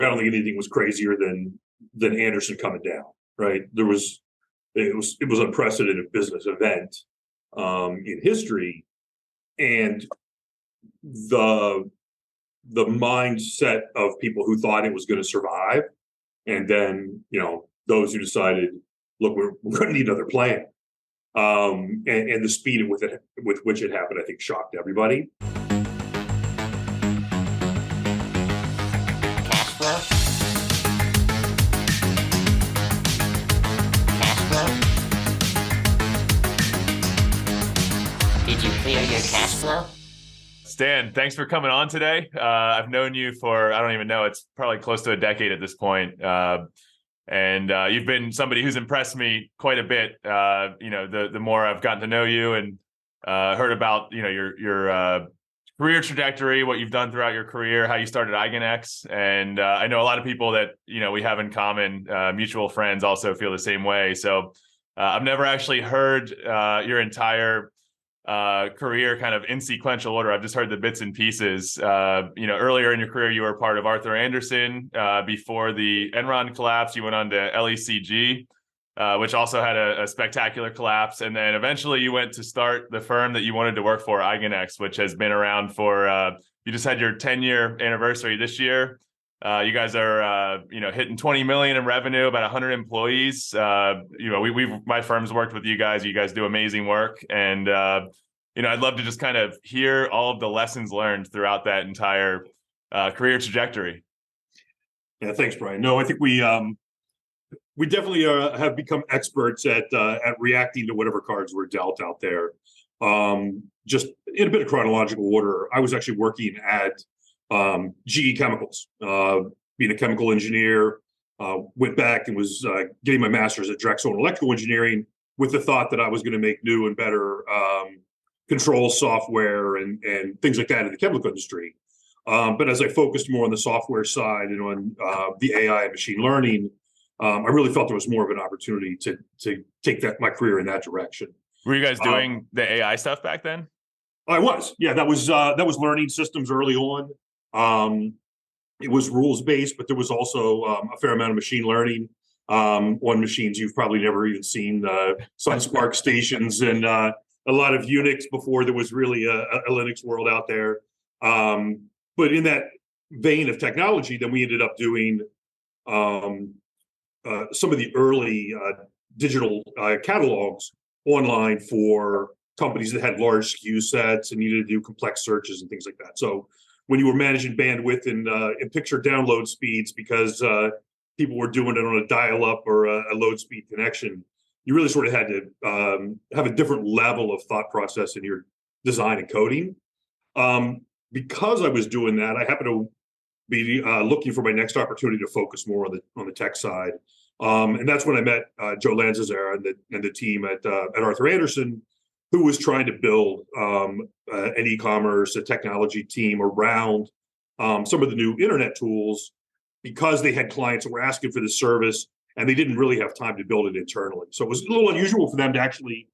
I don't think anything was crazier than Anderson coming down, right? It was unprecedented business event in history, and the mindset of people who thought it was going to survive, and then those who decided, look, we're going to need another plan. And the speed with which it happened, I think, shocked everybody. Did you clear your cash flow? Stan, thanks for coming on today. I've known you for, I don't even know, it's probably close to a decade at this point. And you've been somebody who's impressed me quite a bit. The more I've gotten to know you and heard about, your career trajectory, what you've done throughout your career, how you started Eigen X. And I know a lot of people that, we have in common, mutual friends also feel the same way. So I've never actually heard your entire career kind of in sequential order. I've just heard the bits and pieces. Earlier in your career, you were part of Arthur Andersen. Before the Enron collapse, you went on to LECG, which also had a spectacular collapse. And then eventually you went to start the firm that you wanted to work for, Eigen X, which has been around for, you just had your 10-year anniversary this year. You guys are, hitting 20 million in revenue, about 100 employees. My firm's worked with you guys. You guys do amazing work. And, I'd love to just kind of hear all of the lessons learned throughout that entire career trajectory. Yeah, thanks, Brian. No, I think we definitely have become experts at reacting to whatever cards were dealt out there. Just in a bit of chronological order, I was actually working at GE Chemicals, being a chemical engineer, went back and was getting my master's at Drexel in electrical engineering with the thought that I was going to make new and better control software and things like that in the chemical industry. But as I focused more on the software side and on the AI and machine learning, I really felt there was more of an opportunity to take my career in that direction. Were you guys doing the AI stuff back then? I was, yeah. That was learning systems early on. It was rules based, but there was also a fair amount of machine learning on machines you've probably never even seen, SunSpark stations and a lot of Unix before there was really a Linux world out there. But in that vein of technology, then we ended up doing some of the early digital catalogs online for companies that had large SKU sets and needed to do complex searches and things like that. So when you were managing bandwidth and picture download speeds because people were doing it on a dial-up or a load speed connection, you really sort of had to have a different level of thought process in your design and coding. Because I was doing that, I happened to be looking for my next opportunity to focus more on the tech side. And that's when I met Joe Lanzazera and the team at Arthur Andersen, who was trying to build an e-commerce, a technology team around some of the new internet tools because they had clients that were asking for the service and they didn't really have time to build it internally. So it was a little unusual for them to actually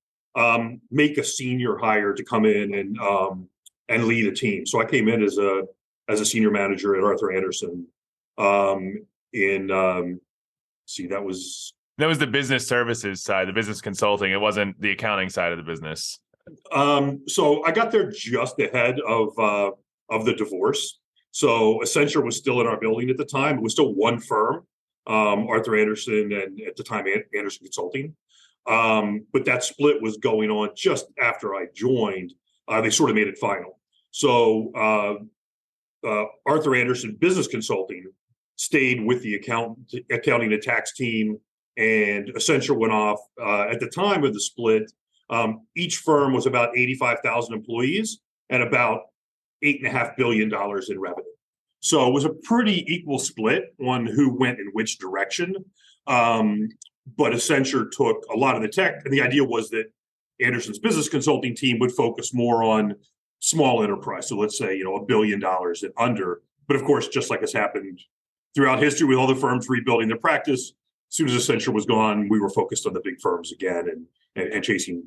make a senior hire to come in and lead a team. So I came in as a senior manager at Arthur Andersen that was the business services side, the business consulting. It wasn't the accounting side of the business. So I got there just ahead of the divorce. So Accenture was still in our building at the time. It was still one firm, Arthur Andersen, and at the time Andersen Consulting. But that split was going on just after I joined. They sort of made it final. So Arthur Andersen Business Consulting stayed with the accounting and tax team, and Accenture went off. At the time of the split, each firm was about 85,000 employees and about $8.5 billion in revenue. So it was a pretty equal split on who went in which direction. But Accenture took a lot of the tech, and the idea was that Andersen's business consulting team would focus more on small enterprise. So let's say, $1 billion and under. But of course, just like has happened throughout history with all the firms rebuilding their practice, as soon as Accenture was gone, we were focused on the big firms again and chasing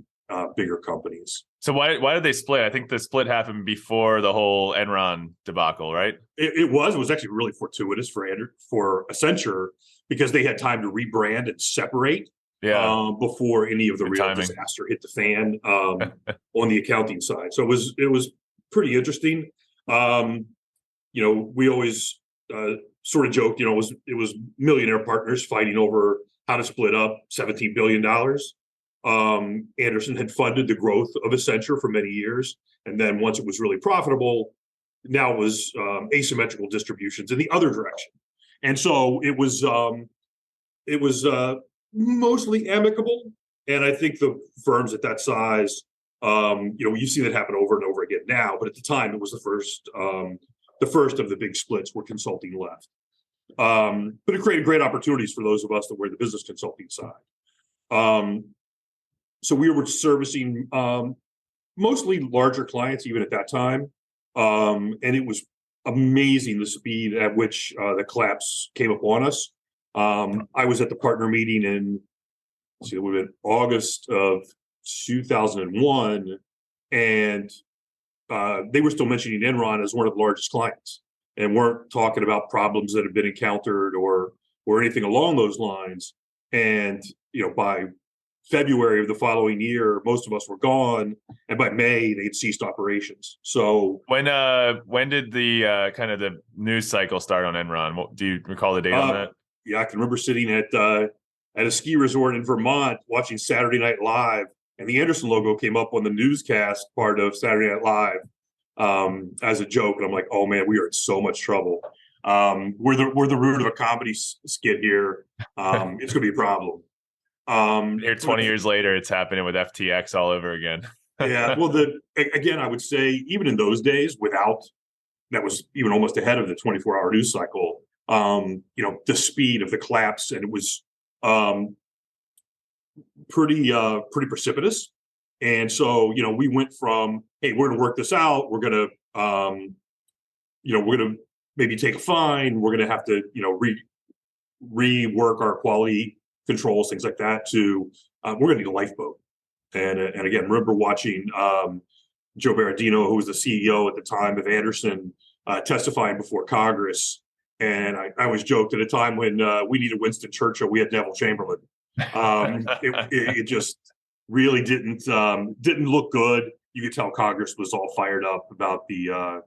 bigger companies. So why did they split? I think the split happened before the whole Enron debacle, right? It was actually really fortuitous for Accenture because they had time to rebrand and separate before any of the Good real timing. disaster hit the fan on the accounting side. So it was pretty interesting. We always sort of joked, it was millionaire partners fighting over how to split up $17 billion. Andersen had funded the growth of Accenture for many years. And then once it was really profitable, now it was asymmetrical distributions in the other direction. And so it was mostly amicable. And I think the firms at that size, you see that happen over and over again now, but at the time it was the first of the big splits where consulting left. But it created great opportunities for those of us that were in the business consulting side. So we were servicing mostly larger clients even at that time. And it was amazing the speed at which the collapse came upon us. I was at the partner meeting in it would have been August of 2001, and they were still mentioning Enron as one of the largest clients and weren't talking about problems that had been encountered or anything along those lines. And by February of the following year, most of us were gone, and by May they'd ceased operations. So when did the kind of the news cycle start on Enron? Do you recall the date on that? Yeah, I can remember sitting at a ski resort in Vermont watching Saturday Night Live, and the Andersen logo came up on the newscast part of Saturday Night Live as a joke, and I'm like, oh man, we are in so much trouble. We're the root of a comedy skit here. It's going to be a problem. Here 20 years later, it's happening with FTX all over again. Yeah, well, again, I would say even in those days, that was even almost ahead of the 24-hour news cycle. The speed of the collapse, and it was pretty precipitous. And so we went from, hey, we're going to work this out. We're going to maybe take a fine. We're going to have to rework our quality controls, things like that, to we're going to need a lifeboat. And again, remember watching Joe Berardino, who was the CEO at the time of Andersen, testifying before Congress. And I always joked, at a time when we needed Winston Churchill, we had Neville Chamberlain. It just really didn't look good. You could tell Congress was all fired up about the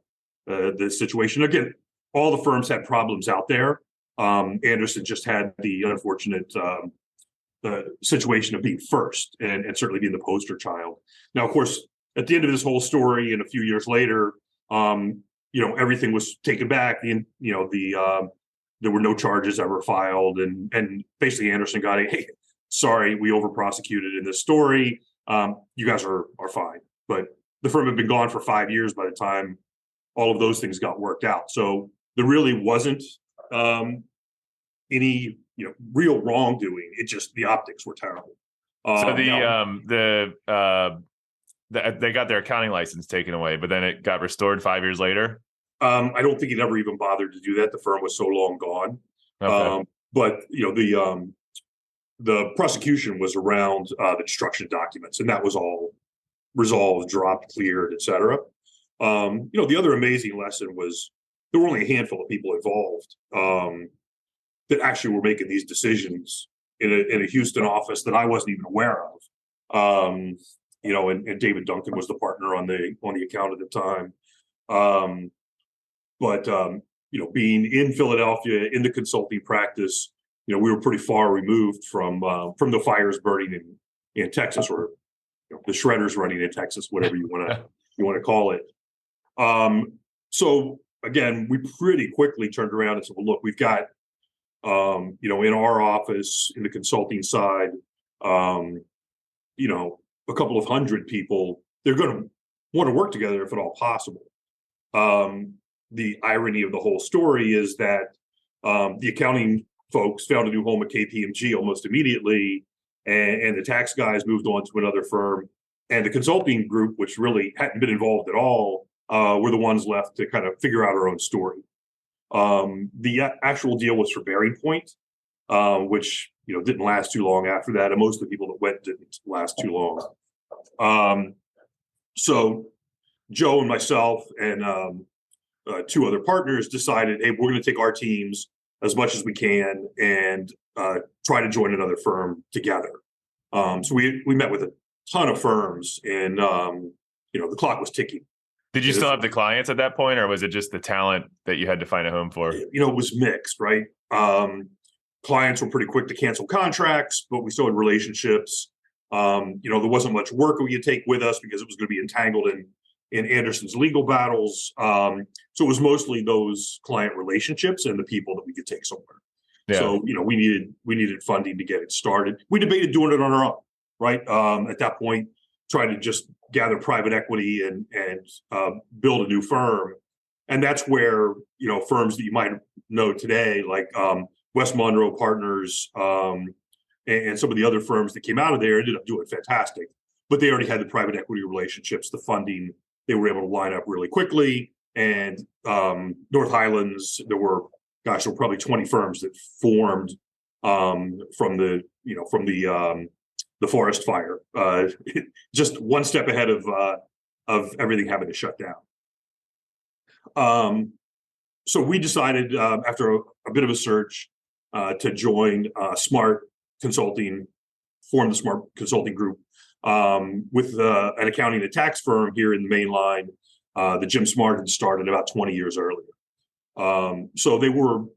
situation. Again, all the firms had problems out there. Andersen just had the unfortunate situation of being first and certainly being the poster child. Now, of course, at the end of this whole story, and a few years later, everything was taken back. There were no charges ever filed, and basically Andersen got hey, sorry, we over prosecuted in this story. You guys are fine. But the firm had been gone for 5 years by the time all of those things got worked out. So there really wasn't any real wrongdoing. It just, the optics were terrible. So they got their accounting license taken away, but then it got restored 5 years later. I don't think it ever even bothered to do that. The firm was so long gone. Okay. But the prosecution was around the destruction documents, and that was all resolved, dropped, cleared, et cetera. The other amazing lesson was there were only a handful of people involved that actually were making these decisions in a Houston office that I wasn't even aware of. And David Duncan was the partner on the account at the time. But being in Philadelphia in the consulting practice, we were pretty far removed from the fires burning in Texas, or the shredders running in Texas, whatever you want to call it. So again, we pretty quickly turned around and said, well, look, we've got in our office in the consulting side, a couple of hundred people. They're going to want to work together if at all possible. The irony of the whole story is that the accounting folks found a new home at KPMG almost immediately, and the tax guys moved on to another firm, and the consulting group, which really hadn't been involved at all, were the ones left to kind of figure out our own story. The actual deal was for Bearing Point, which didn't last too long after that, and most of the people that went didn't last too long. So Joe and myself and two other partners decided, hey, we're going to take our teams as much as we can and try to join another firm together. So we met with a ton of firms, and the clock was ticking. Did you still have the clients at that point, or was it just the talent that you had to find a home for? It was mixed, right? Clients were pretty quick to cancel contracts, but we still had relationships. There wasn't much work we could take with us because it was going to be entangled in Anderson's legal battles. So it was mostly those client relationships and the people that we could take somewhere. Yeah. So, we needed funding to get it started. We debated doing it on our own, right? At that point, trying to just gather private equity and build a new firm. And that's where, firms that you might know today, like West Monroe Partners and some of the other firms that came out of there ended up doing fantastic. But they already had the private equity relationships, the funding. They were able to line up really quickly. And North Highlands, there were probably 20 firms that formed from the forest fire, just one step ahead of everything having to shut down. So we decided after a bit of a search to join Smart Consulting, form the Smart Consulting Group with an accounting and tax firm here in the main line that Jim Smart had started about 20 years earlier. So they were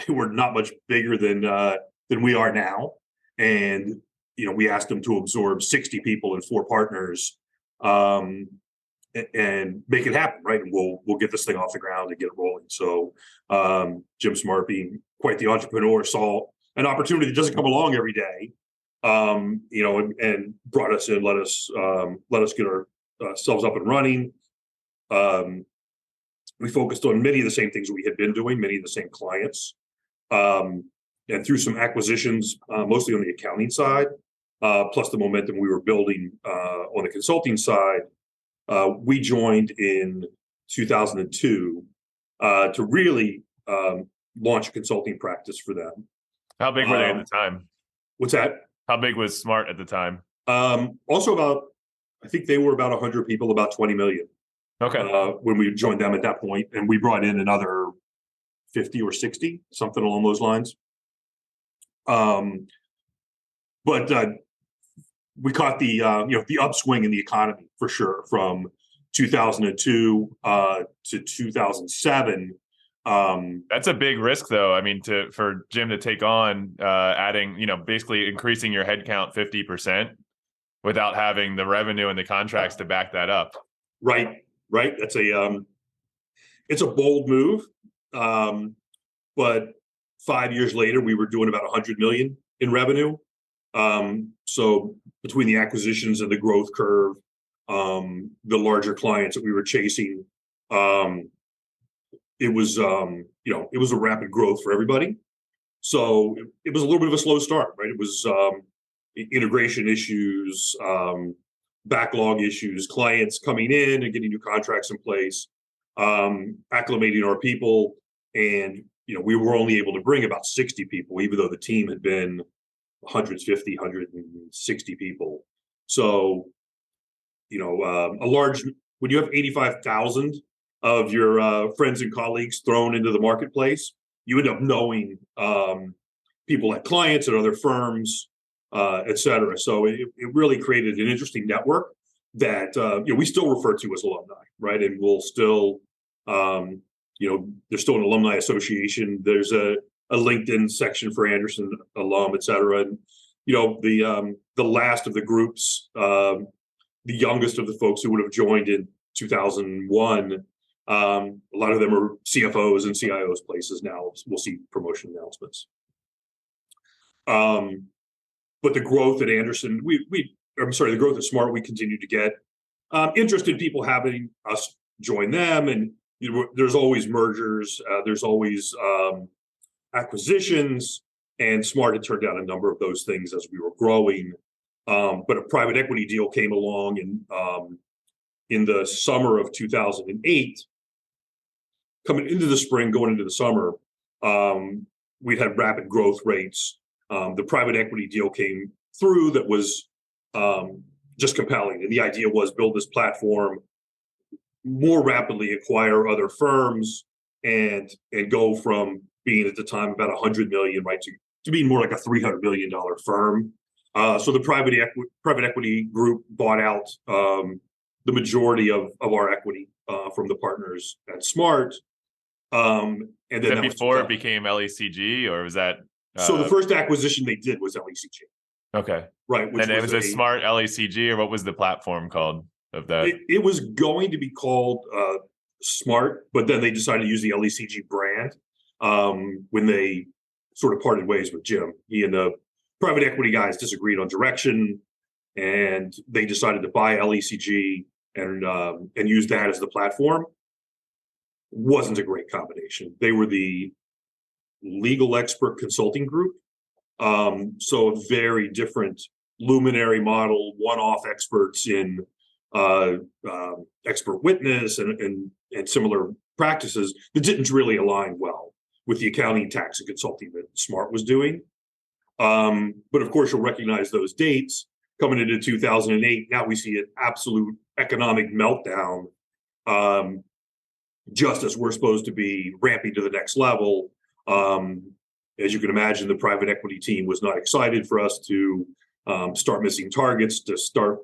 not much bigger than we are now, and we asked them to absorb 60 people and 4 partners and make it happen, right? And we'll get this thing off the ground and get it rolling. So Jim Smart, being quite the entrepreneur, saw an opportunity that doesn't come along every day, and brought us in, let us get ourselves up and running. We focused on many of the same things we had been doing, many of the same clients, and through some acquisitions, mostly on the accounting side, plus the momentum we were building on the consulting side. We joined in 2002 to really launch a consulting practice for them. How big were they at the time? What's that? How big was Smart at the time? Also I think they were about 100 people, about 20 million. Okay. When we joined them at that point, and we brought in another 50 or 60, something along those lines. But we caught the upswing in the economy for sure from 2002 to 2007. That's a big risk, though. I mean, for Jim to take on adding, basically increasing your headcount 50% without having the revenue and the contracts to back that up. Right. That's it's a bold move. But 5 years later, we were doing about 100 million in revenue. So between the acquisitions and the growth curve, the larger clients that we were chasing, it was a rapid growth for everybody. So it was a little bit of a slow start, right? It was integration issues, backlog issues, clients coming in and getting new contracts in place, acclimating our people. And, we were only able to bring about 60 people, even though the team had been 150, 160 people. So, when you have 85,000 of your friends and colleagues thrown into the marketplace, you end up knowing people at clients and other firms, et cetera. So it really created an interesting network that, we still refer to as alumni, right? And we'll still, there's still an alumni association. There's a LinkedIn section for Anderson alum, et cetera. And, the last of the groups, the youngest of the folks who would have joined in 2001, a lot of them are CFOs and CIOs places now. We'll see promotion announcements. But the growth at Anderson, the growth at Smart, we continue to get interested people having us join them. And there's always mergers, there's always acquisitions, and Smart had turned down a number of those things as we were growing. But a private equity deal came along in the summer of 2008. Coming into the spring, going into the summer, we'd had rapid growth rates. The private equity deal came through that was just compelling. And the idea was build this platform, more rapidly acquire other firms, and go from being at the time about 100 million, right, to being more like a $300 million firm. So the private equity group bought out the majority of our equity from the partners at Smart. And then that before it became LECG, or was that? So the first acquisition they did was LECG. Okay. Right. Which and it was a Smart LECG, or what was the platform called of that? It was going to be called Smart, but then they decided to use the LECG brand when they sort of parted ways with Jim. He and the private equity guys disagreed on direction, and they decided to buy LECG and use that as the platform. Wasn't a great combination. They were the legal expert consulting group, so a very different luminary model, one-off experts in expert witness and similar practices that didn't really align well with the accounting, tax, and consulting that Smart was doing. But of course, you'll recognize those dates coming into 2008. Now we see an absolute economic meltdown, just as we're supposed to be ramping to the next level. As you can imagine, the private equity team was not excited for us to start missing targets, to start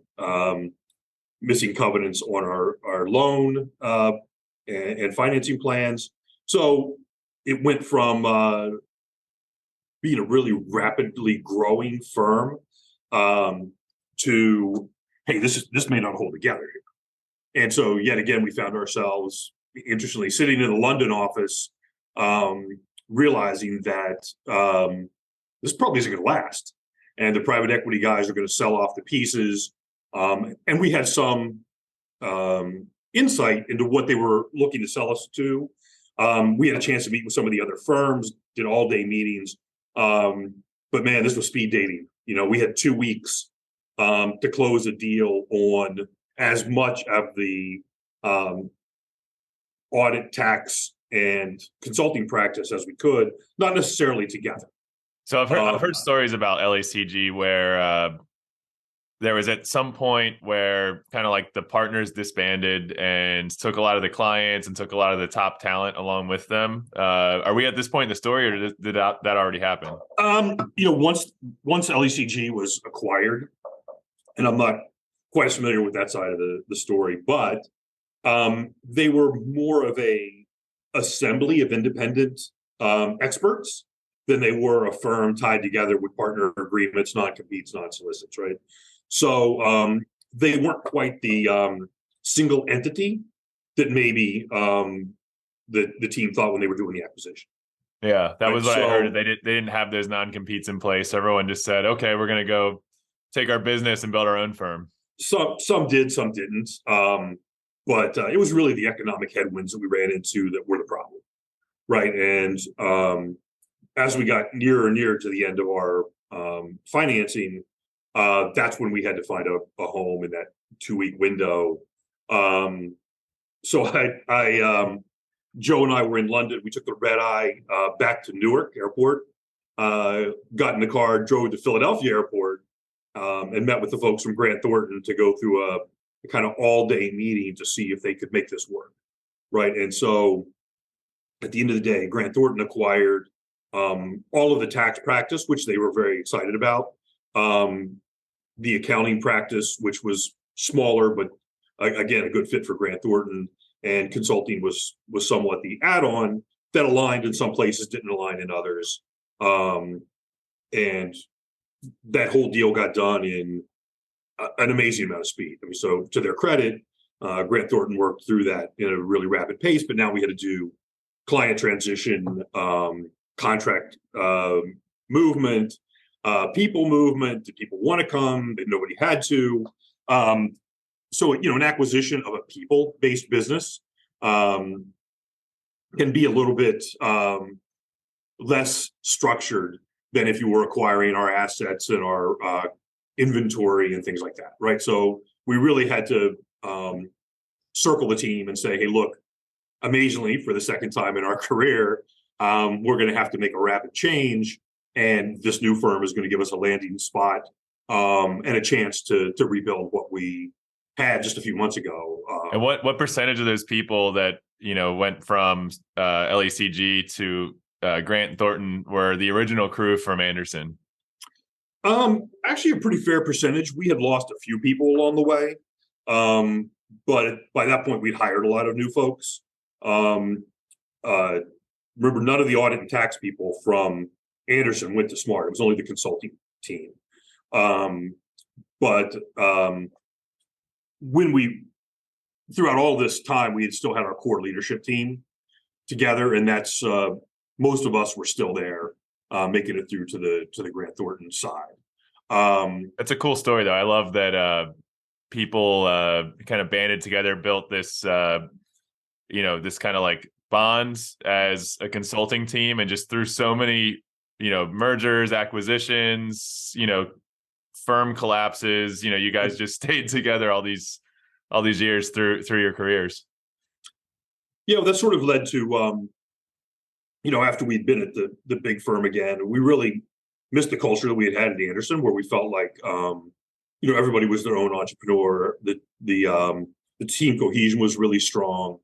missing covenants on our loan and financing plans. So it went from being a really rapidly growing firm to, hey, this may not hold together here. And so yet again, we found ourselves, interestingly, sitting in the London office, realizing that this probably isn't going to last. And the private equity guys are going to sell off the pieces. And we had some insight into what they were looking to sell us to. We had a chance to meet with some of the other firms, did all-day meetings. But man, this was speed dating. We had 2 weeks to close a deal on as much of the audit, tax, and consulting practice as we could, not necessarily together. So I've heard stories about LACG where there was at some point where kind of like the partners disbanded and took a lot of the clients and took a lot of the top talent along with them. Are we at this point in the story, or did that already happen? Once LECG was acquired, and I'm not quite as familiar with that side of the story, but they were more of a assembly of independent experts than they were a firm tied together with partner agreements, non-competes, non-solicits, right? So they weren't quite the single entity that maybe the team thought when they were doing the acquisition. Yeah, that was what I heard. They didn't have those non-competes in place. Everyone just said, okay, we're going to go take our business and build our own firm. Some did, some didn't. But it was really the economic headwinds that we ran into that were the problem, right? And as we got nearer and nearer to the end of our financing, that's when we had to find a home in that 2-week window. So Joe and I were in London. We took the red eye back to Newark Airport, got in the car, drove to Philadelphia Airport, and met with the folks from Grant Thornton to go through a kind of all-day meeting to see if they could make this work, right? And so at the end of the day, Grant Thornton acquired all of the tax practice, which they were very excited about, the accounting practice, which was smaller, but again, a good fit for Grant Thornton, and consulting was somewhat the add-on that aligned in some places, didn't align in others. And that whole deal got done in an amazing amount of speed. I mean, so to their credit, Grant Thornton worked through that in a really rapid pace, but now we had to do client transition, contract movement, people movement. Did people want to come? That nobody had to. So, an acquisition of a people-based business can be a little bit less structured than if you were acquiring our assets and our inventory and things like that, right? So we really had to circle the team and say, hey, look, amazingly, for the second time in our career, we're going to have to make a rapid change, and this new firm is going to give us a landing spot and a chance to rebuild what we had just a few months ago. And what percentage of those people that went from LECG to Grant Thornton were the original crew from Anderson? Actually, a pretty fair percentage. We had lost a few people along the way, but by that point, we'd hired a lot of new folks. Remember, none of the audit and tax people from Anderson went to Smart. It was only the consulting team. But throughout all this time, we had still had our core leadership team together, and that's most of us were still there, making it through to the Grant Thornton side. That's a cool story, though. I love that people kind of banded together, built this this kind of like bonds as a consulting team, and just through so many mergers, acquisitions, firm collapses, you guys just stayed together all these years through your careers. Yeah, that sort of led to after we'd been at the big firm again, we really missed the culture that we had at Anderson, where we felt like everybody was their own entrepreneur. The team cohesion was really strong,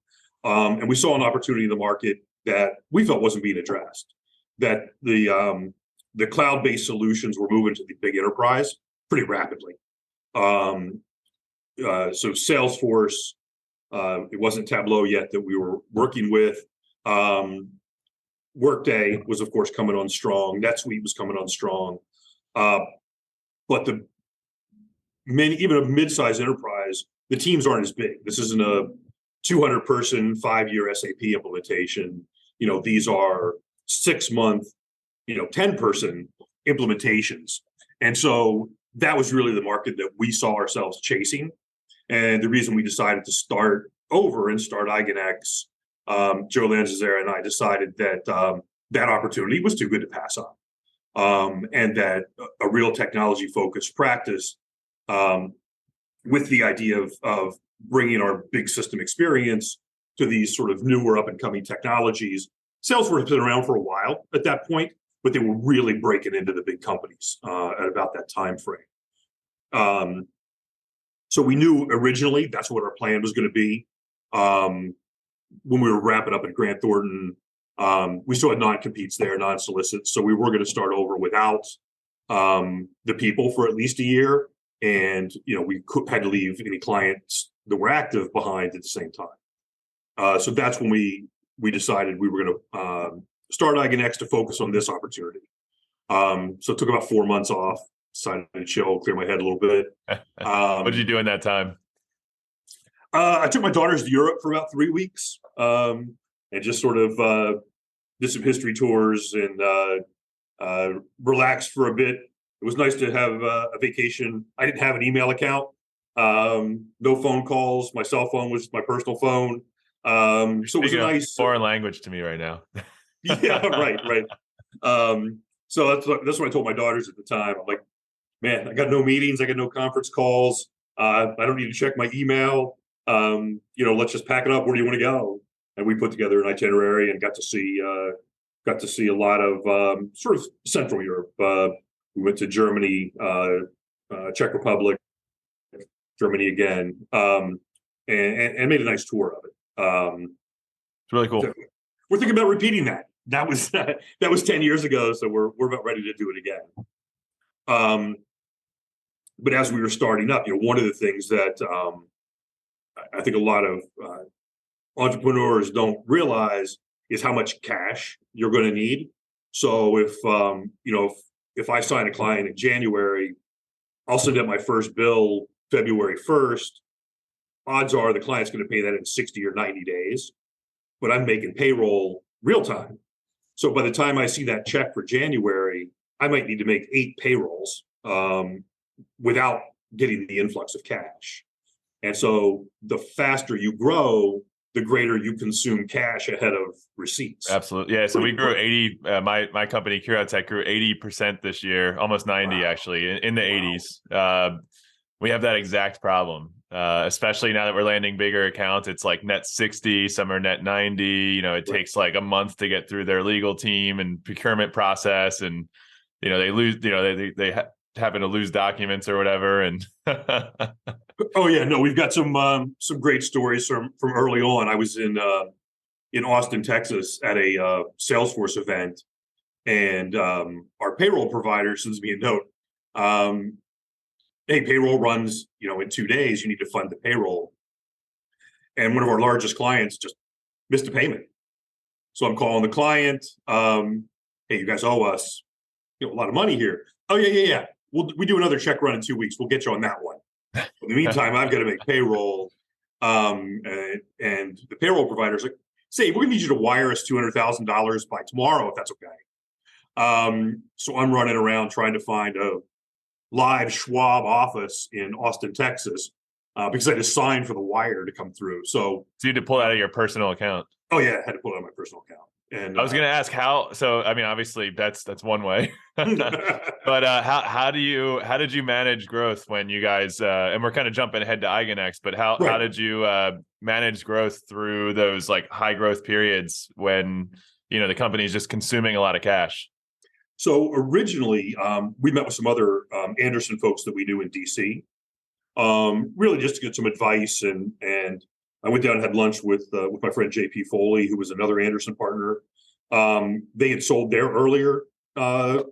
and we saw an opportunity in the market that we felt wasn't being addressed. That the cloud-based solutions were moving to the big enterprise pretty rapidly. So Salesforce, it wasn't Tableau yet that we were working with. Workday was, of course, coming on strong. NetSuite was coming on strong. But even a mid-sized enterprise, the teams aren't as big. This isn't a 200-person, 5-year SAP implementation. These are 6-month, 10-person implementations. And so that was really the market that we saw ourselves chasing. And the reason we decided to start over and start Eigen X, Joe Lanzazera and I decided that that opportunity was too good to pass up. And that a real technology-focused practice with the idea of bringing our big system experience to these sort of newer up-and-coming technologies. Salesforce has been around for a while at that point, but they were really breaking into the big companies at about that time frame. So we knew originally that's what our plan was going to be. When we were wrapping up at Grant Thornton, we still had non-competes there, non-solicits. So we were going to start over without the people for at least a year. And, we had to leave any clients that were active behind at the same time. So that's when we decided we were going to start Eigen X to focus on this opportunity. So it took about 4 months off, decided to chill, clear my head a little bit. What did you do in that time? I took my daughters to Europe for about 3 weeks and just sort of did some history tours and relaxed for a bit. It was nice to have a vacation. I didn't have an email account, no phone calls. My cell phone was my personal phone. So it was a nice foreign language to me right now. Yeah, right. So that's what I told my daughters at the time. I'm like, man, I got no meetings, I got no conference calls. I don't need to check my email. Let's just pack it up. Where do you want to go? And we put together an itinerary and got to see a lot of sort of Central Europe. We went to Germany, Czech Republic, Germany again, and made a nice tour of it. It's really cool. So we're thinking about repeating that. That was 10 years ago, so we're about ready to do it again. But as we were starting up, one of the things that I think a lot of entrepreneurs don't realize is how much cash you're going to need. So if I sign a client in January, I'll send out my first bill February 1st. Odds are the client's going to pay that in 60 or 90 days, but I'm making payroll real time. So by the time I see that check for January, I might need to make 8 payrolls without getting the influx of cash. And so the faster you grow, the greater you consume cash ahead of receipts. Absolutely. Yeah. So we grew 80, my company, Tech, grew 80% this year, almost 90 actually, in the 80s. We have that exact problem, especially now that we're landing bigger accounts. It's like net 60, some are net 90. It takes like a month to get through their legal team and procurement process. And, they lose, happen to lose documents or whatever. And Oh yeah, no, we've got some great stories from early on. I was in Austin, Texas, at a Salesforce event, and our payroll provider sends me a note. Hey, payroll runs, in 2 days. You need to fund the payroll. And one of our largest clients just missed a payment. So I'm calling the client. Hey, you guys owe us a lot of money here. Oh yeah. We do another check run in 2 weeks. We'll get you on that one. In the meantime, I've got to make payroll. And the payroll provider's like, say, we're gonna need you to wire us $200,000 by tomorrow, if that's okay. So I'm running around trying to find a live Schwab office in Austin, Texas, because I just signed for the wire to come through. So you had to pull it out of your personal account. Oh yeah, I had to pull it out of my personal account. And I was going to ask how. So I mean, obviously that's one way, but how did you manage growth when you guys? And we're kind of jumping ahead to Eigen X, but how did you manage growth through those like high growth periods when the company is just consuming a lot of cash? So originally, we met with some other Anderson folks that we knew in DC, really just to get some advice, and I went down and had lunch with my friend JP Foley, who was another Anderson partner. They had sold their earlier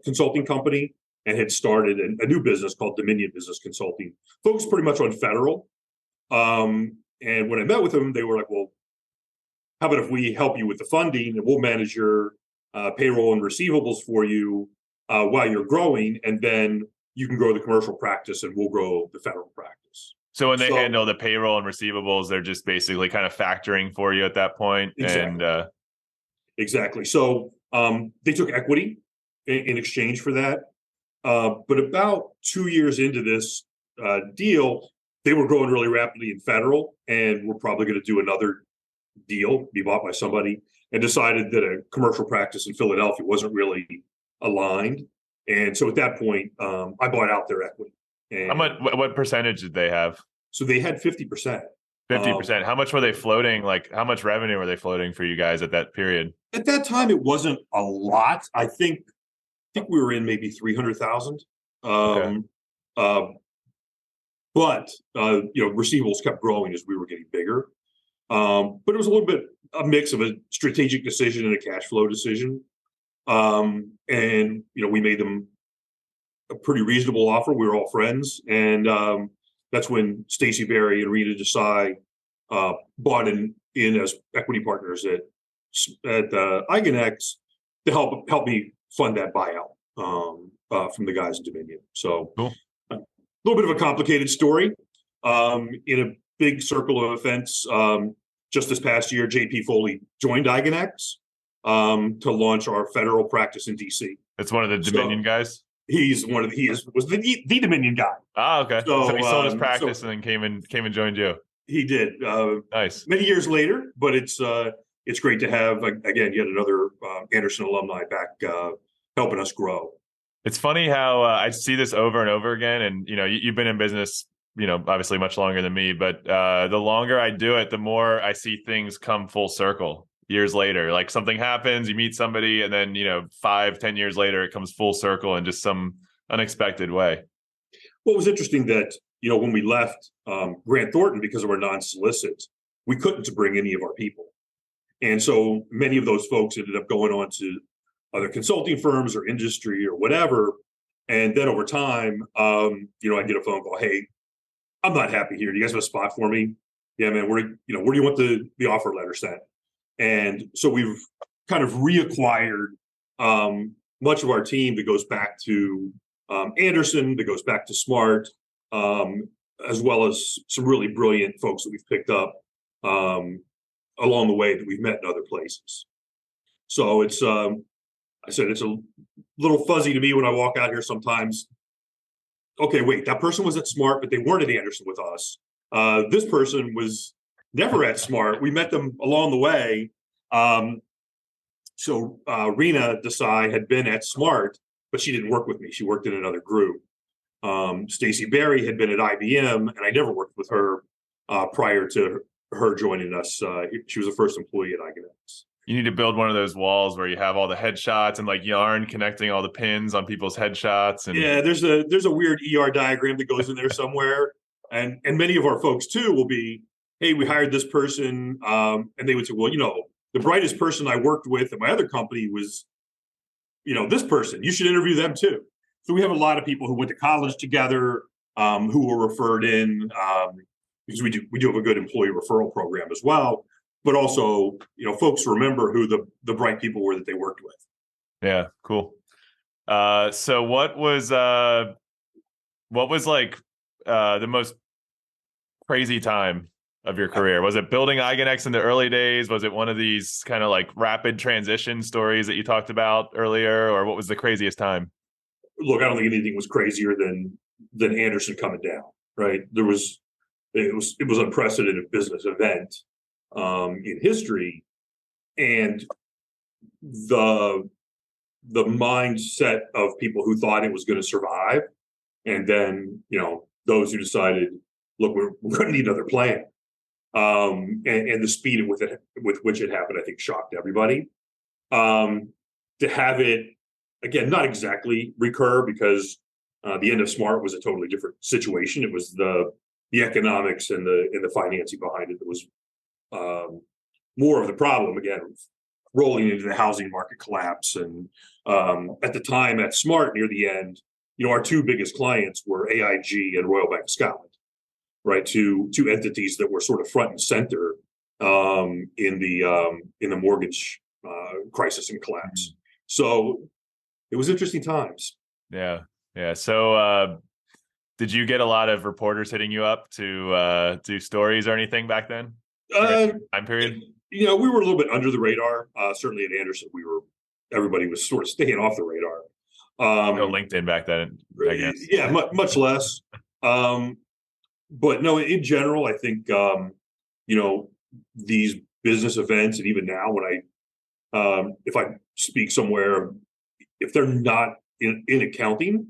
consulting company and had started a new business called Dominion Business Consulting, focused pretty much on federal. And when I met with them, they were like, well, how about if we help you with the funding and we'll manage your payroll and receivables for you while you're growing, and then you can grow the commercial practice and we'll grow the federal practice. So when they handle the payroll and receivables, they're just basically kind of factoring for you at that point. Exactly. And exactly. So they took equity in exchange for that. But about 2 years into this deal, they were growing really rapidly in federal, and we're probably going to do another deal, be bought by somebody, and decided that a commercial practice in Philadelphia wasn't really aligned. And so at that point, I bought out their equity. And what percentage did they have? So they had 50%. 50%. How much were they floating? Like, how much revenue were they floating for you guys at that period? At that time, it wasn't a lot. I think we were in maybe 300,000. Okay. But receivables kept growing as we were getting bigger. But it was a little bit a mix of a strategic decision and a cash flow decision. And we made them a pretty reasonable offer. We were all friends, and that's when Stacy Berry and Rita Desai bought in as equity partners at Eigen X to help me fund that buyout from the guys in Dominion. So cool. A little bit of a complicated story. In a big circle of events, just this past year, JP Foley joined Eigen X to launch our federal practice in DC. It's one of the Dominion guys. Was the Dominion guy. Ah, okay. So he sold his practice and then came and joined you. He did. Nice. Many years later, but it's great to have again yet another Anderson alumni back helping us grow. It's funny how I see this over and over again, and you've been in business, obviously much longer than me, but the longer I do it, the more I see things come full circle. Years later, like something happens, you meet somebody, and then 5-10 years later it comes full circle in just some unexpected way. Well, it was interesting that when we left Grant Thornton because of our non-solicit, we couldn't bring any of our people, and so many of those folks ended up going on to other consulting firms or industry or whatever. And then over time, I get a phone call, hey, I'm not happy here, do you guys have a spot for me? Yeah, man, where do you want the offer letter sent? And so we've kind of reacquired much of our team that goes back to Anderson, that goes back to Smart, as well as some really brilliant folks that we've picked up along the way that we've met in other places. So it's, I said, it's a little fuzzy to me when I walk out here sometimes. Okay, wait, that person was at Smart, but they weren't at Anderson with us. This person was never at Smart. We met them along the way. So Rena Desai had been at Smart, but she didn't work with me. She worked in another group. Stacy Berry had been at IBM, and I never worked with her prior to her joining us. She was the first employee at Eigen X. You need to build one of those walls where you have all the headshots and like yarn connecting all the pins on people's headshots. And Yeah, there's a weird ER diagram that goes in there somewhere, and many of our folks too will be, hey, we hired this person, and they would say, well, the brightest person I worked with at my other company was, this person. You should interview them too. So we have a lot of people who went to college together, who were referred in, because we do have a good employee referral program as well. But also, folks remember who the bright people were that they worked with. Yeah, cool. So what was like the most crazy time of your career? Was it building Eigen X in the early days? Was it one of these kind of like rapid transition stories that you talked about earlier, or what was the craziest time? Look, I don't think anything was crazier than Anderson coming down. Right? It was unprecedented business event in history, and the mindset of people who thought it was going to survive, and then those who decided, look, we're going to need another plan, and the speed with which it happened, I think, shocked everybody. To have it again, not exactly recur, because the end of Smart was a totally different situation. It was the economics and the financing behind it that was more of the problem, again, rolling into the housing market collapse. And at the time at Smart, near the end, our two biggest clients were AIG and Royal Bank of Scotland, right? Two entities that were sort of front and center in the mortgage crisis and collapse. So it was interesting times. Yeah. So did you get a lot of reporters hitting you up to do stories or anything back then? Time period? We were a little bit under the radar. Certainly at Anderson, everybody was sort of staying off the radar. No LinkedIn back then, I guess. Yeah, much less. But no, in general, I think these business events, and even now, when if I speak somewhere, if they're not in accounting,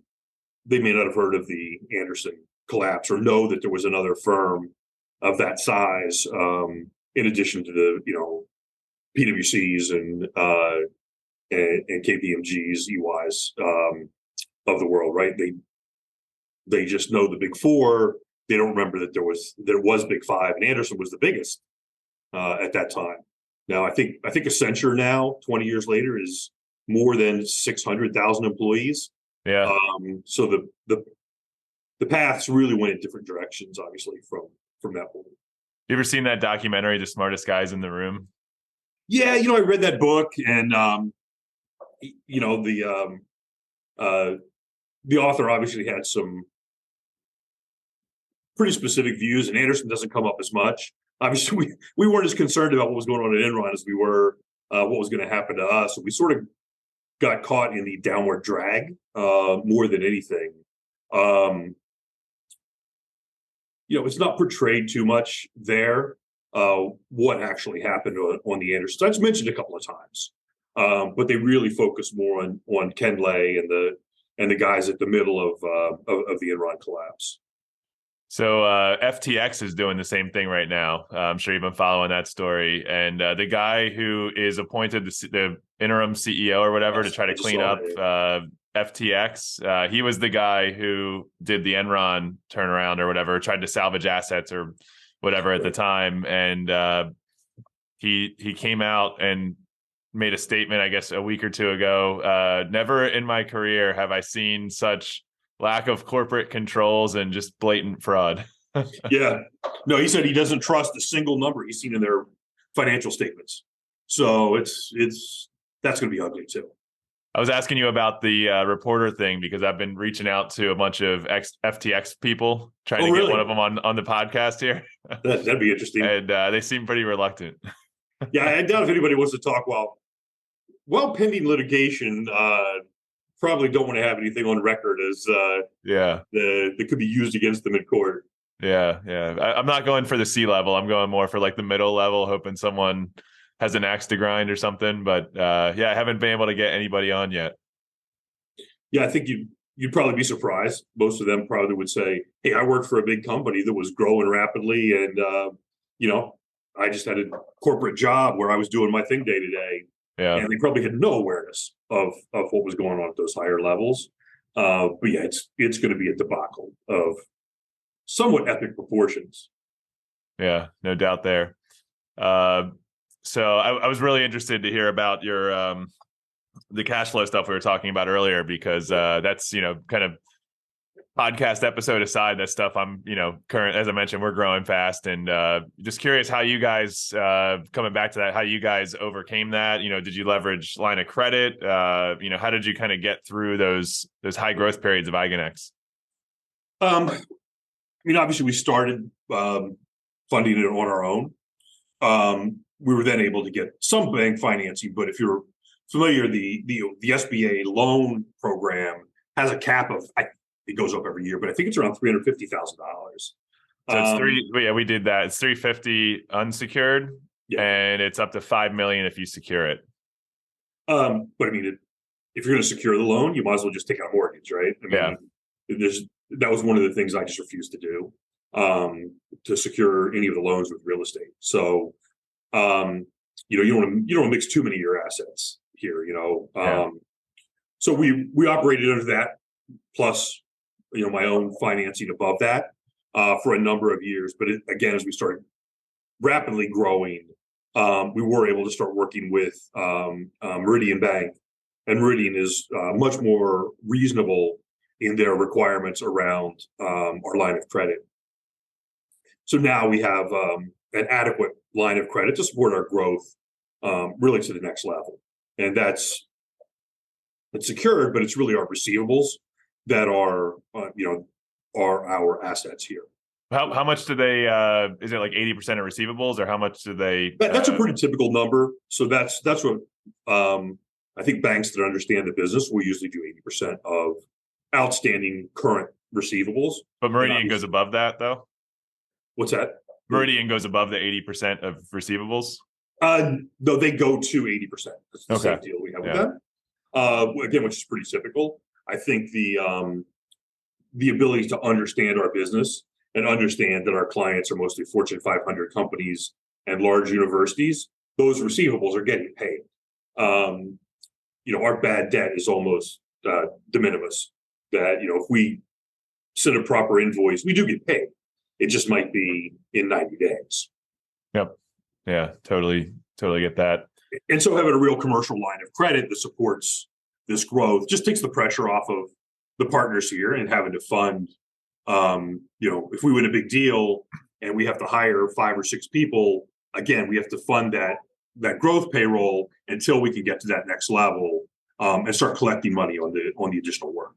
they may not have heard of the Anderson collapse or know that there was another firm of that size, in addition to the PwCs and KPMGs, EYs of the world, right? They just know the big four. They don't remember that there was big five, and Anderson was the biggest at that time. Now I think Accenture now, 20 years later, is more than 600,000 employees. Yeah. So the paths really went in different directions, obviously, from that point. You ever seen that documentary, The Smartest Guys in the Room? Yeah, I read that book, and the author obviously had some pretty specific views, and Anderson doesn't come up as much. Obviously, we weren't as concerned about what was going on at Enron as we were what was going to happen to us. So we sort of got caught in the downward drag more than anything. It's not portrayed too much there what actually happened on the Anderson. It's mentioned a couple of times, but they really focus more on Ken Lay and the guys at the middle of the Enron collapse. So FTX is doing the same thing right now. I'm sure you've been following that story. And the guy who is appointed the interim CEO or whatever to try to clean up FTX, he was the guy who did the Enron turnaround or whatever, tried to salvage assets or whatever at the time. And he came out and made a statement, I guess, a week or two ago. Never in my career have I seen such lack of corporate controls and just blatant fraud. Yeah. No, he said he doesn't trust a single number he's seen in their financial statements. So that's going to be ugly too. I was asking you about the reporter thing because I've been reaching out to a bunch of FTX people trying to get one of them on the podcast here. That'd be interesting. And they seem pretty reluctant. Yeah, I doubt if anybody wants to talk while pending litigation. Probably don't want to have anything on record as that could be used against them in court. Yeah. I'm not going for the C-level. I'm going more for like the middle level, hoping someone has an axe to grind or something. But I haven't been able to get anybody on yet. Yeah, I think you'd probably be surprised. Most of them probably would say, "Hey, I worked for a big company that was growing rapidly, and I just had a corporate job where I was doing my thing day to day, Yeah. and they probably had no awareness of what was going on at those higher levels. But yeah, it's going to be a debacle of somewhat epic proportions. Yeah, no doubt there. So I was really interested to hear about your the cash flow stuff we were talking about earlier, because that's, kind of podcast episode aside, that stuff I'm, current, as I mentioned, we're growing fast, and just curious how you guys, coming back to that, how you guys overcame that. Did you leverage line of credit? How did you kind of get through those high growth periods of Eigen X? Obviously we started funding it on our own. We were then able to get some bank financing, but if you're familiar, the SBA loan program has a cap of, it goes up every year, but I think it's around $350,000. So it's we did that. It's $350 unsecured, and it's up to $5 million if you secure it. But if you're going to secure the loan, you might as well just take out a mortgage, right? That was one of the things I just refused to do, to secure any of the loans with real estate. So, you don't want to mix too many of your assets here, So we operated under that, plus, my own financing above that, for a number of years. But again, as we started rapidly growing, we were able to start working with Meridian Bank, and Meridian is much more reasonable in their requirements around our line of credit. So now we have an adequate line of credit to support our growth, really to the next level. And it's secured, but it's really our receivables that are our assets here. How much do they? Is it like 80% of receivables, or how much do they? That's a pretty typical number. So that's what I think banks that understand the business will usually do 80% of outstanding current receivables. But Meridian goes above that, though. What's that? Meridian goes above the 80% of receivables. No, they go to 80%. That's the same deal we have with them. Again, which is pretty typical. I think the ability to understand our business and understand that our clients are mostly Fortune 500 companies and large universities, those receivables are getting paid. Our bad debt is almost de minimis. That, if we send a proper invoice, we do get paid. It just might be in 90 days. Yep. Yeah, totally get that. And so having a real commercial line of credit that supports this growth just takes the pressure off of the partners here, and having to fund, if we win a big deal and we have to hire 5 or 6 people, again, we have to fund that growth payroll until we can get to that next level, and start collecting money on the additional work.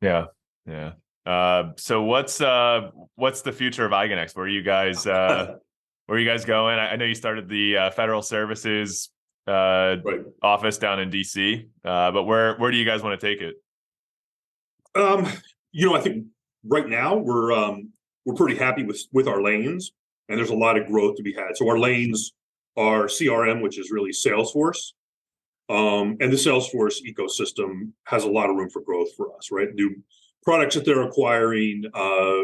Yeah. So what's the future of Eigen X? Where are you guys going? I know you started the federal services office down in DC, but where do you guys want to take it? I think right now we're pretty happy with our lanes, and there's a lot of growth to be had. So our lanes are CRM, which is really Salesforce, and the Salesforce ecosystem has a lot of room for growth for us, right? New products that they're acquiring,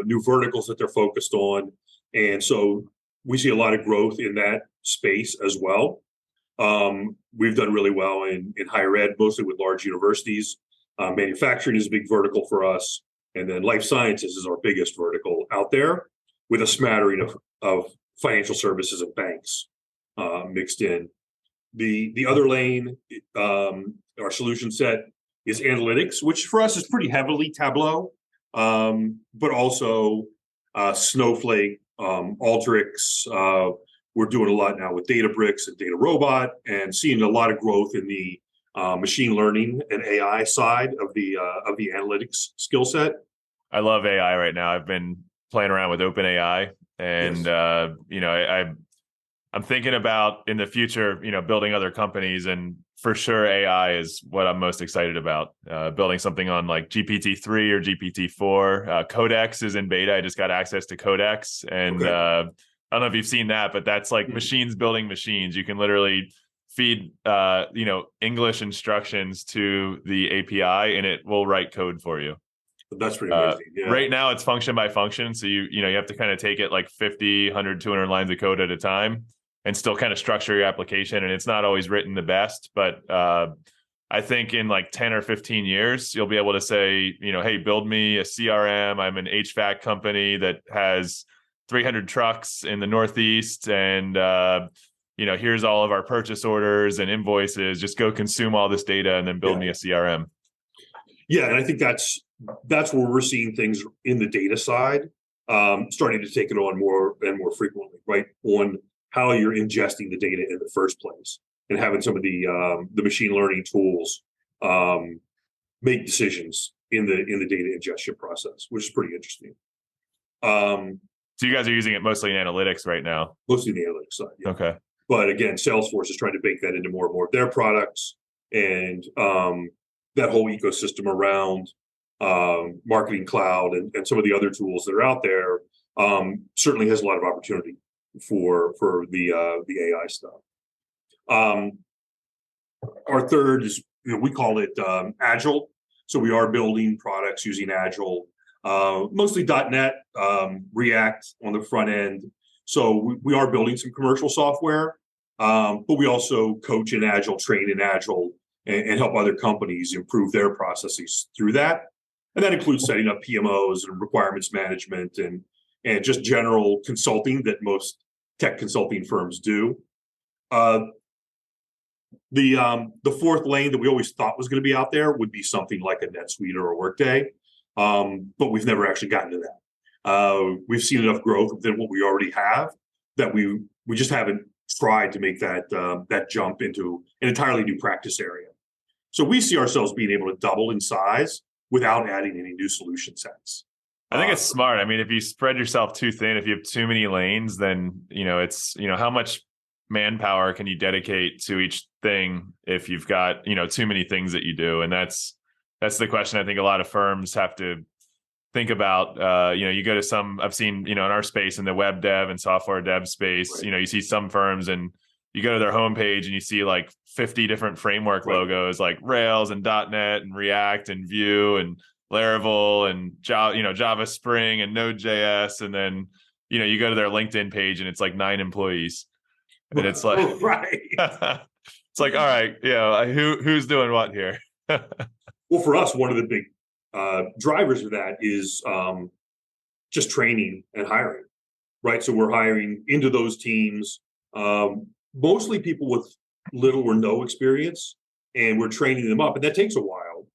new verticals that they're focused on, and so we see a lot of growth in that space as well. We've done really well in higher ed, mostly with large universities. Manufacturing is a big vertical for us. And then life sciences is our biggest vertical out there, with a smattering of financial services and banks mixed in. The other lane, our solution set, is analytics, which for us is pretty heavily Tableau, but also Snowflake, Alteryx. We're doing a lot now with Databricks and Data Robot, and seeing a lot of growth in the machine learning and AI side of the analytics skill set. I love AI right now. I've been playing around with OpenAI, and I'm thinking about in the future, building other companies, and for sure AI is what I'm most excited about. Building something on like GPT-3 or GPT-4. Codex is in beta. I just got access to Codex, and I don't know if you've seen that, but that's like machines building machines. You can literally feed English instructions to the API, and it will write code for you. That's pretty amazing. Yeah. Right now it's function by function. So you have to kind of take it like 50, 100, 200 lines of code at a time and still kind of structure your application. And it's not always written the best, but I think in like 10 or 15 years, you'll be able to say, hey, build me a CRM. I'm an HVAC company that has 300 trucks in the Northeast. And, here's all of our purchase orders and invoices. Just go consume all this data and then build me a CRM. Yeah. And I think that's where we're seeing things in the data side, starting to take it on more and more frequently, right? On how you're ingesting the data in the first place and having some of the machine learning tools make decisions in the data ingestion process, which is pretty interesting. So you guys are using it mostly in analytics right now? Mostly in the analytics side. Yeah. Okay. But again, Salesforce is trying to bake that into more and more of their products, and that whole ecosystem around Marketing Cloud and some of the other tools that are out there certainly has a lot of opportunity for the AI stuff. Our third is, we call it Agile. So we are building products using Agile, mostly .NET, React on the front end. So we are building some commercial software, but we also coach in Agile, train in Agile, and help other companies improve their processes through that. And that includes setting up PMOs and requirements management and just general consulting that most tech consulting firms do. The fourth lane that we always thought was going to be out there would be something like a NetSuite or a Workday, but we've never actually gotten to that. We've seen enough growth within what we already have that we just haven't tried to make that jump into an entirely new practice area. So we see ourselves being able to double in size without adding any new solution sets. I think it's smart. I mean, if you spread yourself too thin, if you have too many lanes, then it's how much manpower can you dedicate to each thing if you've got too many things that you do. And that's the question I think a lot of firms have to think about. You go to I've seen in our space, in the web dev and software dev space, right. You see some firms and you go to their homepage and you see like 50 different framework right. logos, like Rails and .NET and React and Vue and Laravel and Java Spring and Node.js. And then, you go to their LinkedIn page and it's like 9 employees. And it's like, right. It's like, all right, who's doing what here? Well, for us, one of the big drivers of that is just training and hiring, right? So we're hiring into those teams, mostly people with little or no experience, and we're training them up, and that takes a while.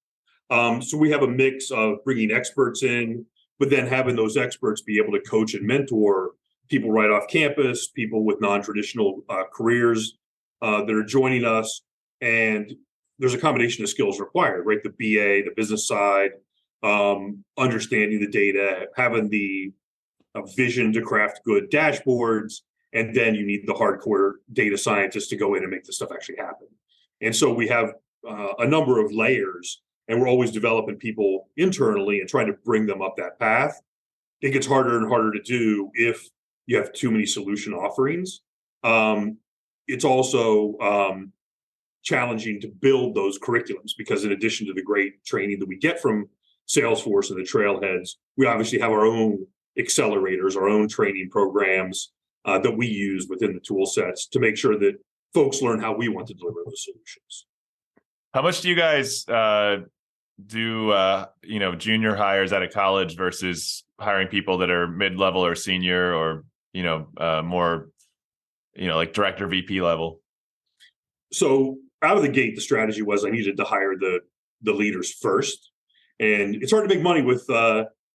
So we have a mix of bringing experts in, but then having those experts be able to coach and mentor people right off campus, people with non-traditional careers that are joining us. And there's a combination of skills required, right? The BA, the business side, understanding the data, having the vision to craft good dashboards, and then you need the hardcore data scientists to go in and make this stuff actually happen. And so we have a number of layers, and we're always developing people internally and trying to bring them up that path. It gets harder and harder to do if you have too many solution offerings. It's also challenging to build those curriculums, because in addition to the great training that we get from Salesforce and the trailheads, we obviously have our own accelerators, our own training programs that we use within the tool sets to make sure that folks learn how we want to deliver those solutions. How much do you guys do junior hires out of college versus hiring people that are mid-level or senior or more like director, VP level? So out of the gate, the strategy was I needed to hire the leaders first, and it's hard to make money with